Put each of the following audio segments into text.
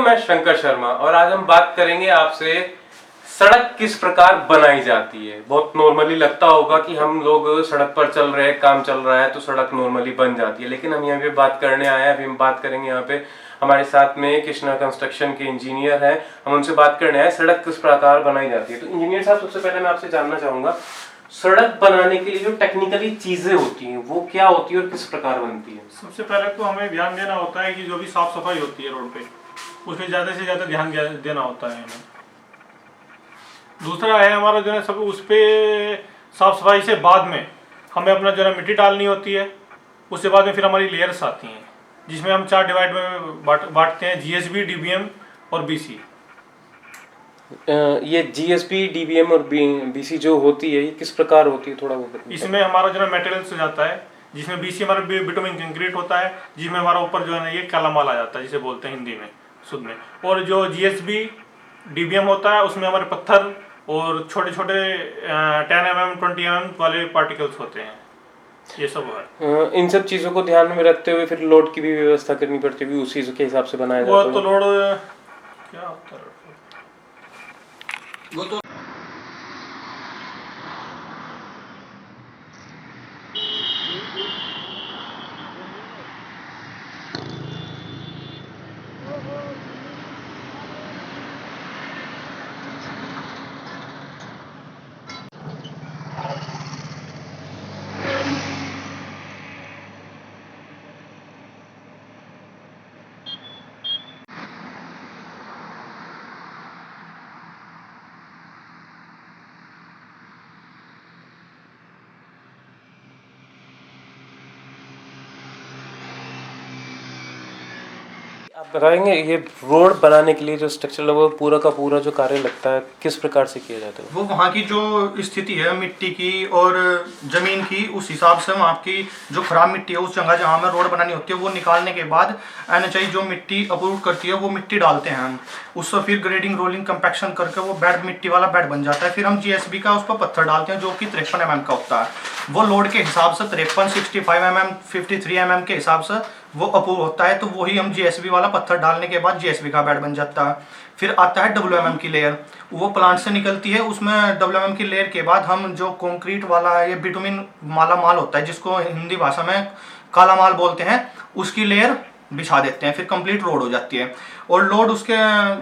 मैं शंकर शर्मा और आज हम बात करेंगे आपसे सड़क किस प्रकार बनाई जाती है। बहुत नॉर्मली लगता होगा कि हम लोग सड़क पर चल रहे हैं, काम चल रहा है तो सड़क नॉर्मली बन जाती है, लेकिन हम यहाँ पे बात करने आए हैं। अभी हम बात करेंगे, यहाँ पे हमारे साथ में कृष्णा कंस्ट्रक्शन के इंजीनियर हैं, हम उनसे बात करने आए सड़क किस प्रकार बनाई जाती है। तो इंजीनियर साहब, सबसे पहले मैं आपसे जानना चाहूंगा, सड़क बनाने के लिए जो टेक्निकली चीजें होती हैं वो क्या होती है और किस प्रकार बनती है। सबसे पहले तो हमें ध्यान देना होता है कि जो भी साफ सफाई होती है रोड पे, उसमें ज़्यादा से ज़्यादा ध्यान देना होता है हमें। दूसरा है हमारा जो है सब उस पर साफ सफाई से बाद में हमें अपना जो है मिट्टी डालनी होती है। उसके बाद में फिर हमारी लेयर्स आती हैं, जिसमें हम 4 डिवाइड में बांटते हैं, जीएसबी, डीबीएम और बीसी। ये जीएसबी, डीबीएम और बीसी जो होती है ये किस प्रकार होती है, थोड़ा वो बताइए। इसमें हमारा जो है मटेरियल्स हो जाता है, जिसमें बीसी हमारा बिटुमिन कंक्रीट होता है, जिसमें हमारा ऊपर जो है ना ये काला माल आ जाता है, जिसे बोलते हैं हिंदी में शुद्ध में। और जो जीएसबी, डीबीएम होता है उसमें हमारे पत्थर और छोटे छोटे 10 mm 20 mm वाले पार्टिकल्स होते हैं, ये सब है। इन सब चीजों को ध्यान में रखते हुए फिर लोड की भी व्यवस्था करनी पड़ती है, उसी के हिसाब से बनाया जाता है। वो तो लोड क्या होता है वो तो आप बताएंगे ये रोड बनाने के लिए जो स्ट्रक्चर वो पूरा का पूरा जो कार्य लगता है किस प्रकार से किया जाता है। वो वहाँ की जो स्थिति है मिट्टी की और ज़मीन की, उस हिसाब से वहाँ की जो खराब मिट्टी है उस जगह जहाँ हमें रोड बनानी होती है वो निकालने के बाद एनएचआई जो मिट्टी अप्रूव करती है वो मिट्टी डालते हैं हम। उससे फिर ग्रेडिंग, रोलिंग, कंपैक्शन करके वो बेड, मिट्टी वाला बेड बन जाता है। फिर हम जीएसबी का उस पर पत्थर डालते हैं जो कि 53 mm का होता है। वो लोड के हिसाब से 53, 65 mm, 53 mm के हिसाब से वो अप्रूव होता है। तो वही हम जीएसबी वाला पत्थर डालने के बाद जीएसबी का बेड बन जाता है। फिर आता है WMM की लेयर, वो प्लांट से निकलती है। उसमें WMM की लेयर के बाद हम जो कंक्रीट वाला ये बिटुमिन माला माल होता है, जिसको हिंदी भाषा में काला माल बोलते हैं, उसकी लेयर बिछा देते हैं। फिर कंप्लीट रोड हो जाती है। और लोड उसके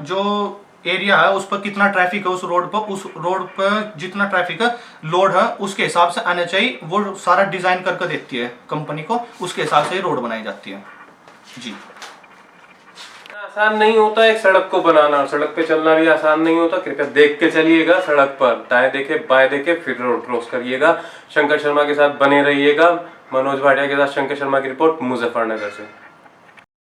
जो एरिया है उस पर कितना ट्रैफिक है उस रोड पर जितना ट्रैफिक है लोड है उसके हिसाब से एनएचआई वो सारा डिजाइन करके देती है कंपनी को, उसके हिसाब से रोड बनाई जाती है। जी, आसान नहीं होता एक सड़क को बनाना, और सड़क पे चलना भी आसान नहीं होता। कृपया देख के चलिएगा सड़क पर, दाएं देखे बाएं देखे फिर रोड क्रॉस करिएगा। शंकर शर्मा के साथ बने रहिएगा। मनोज भाटिया के साथ शंकर शर्मा की रिपोर्ट, मुजफ्फरनगर से।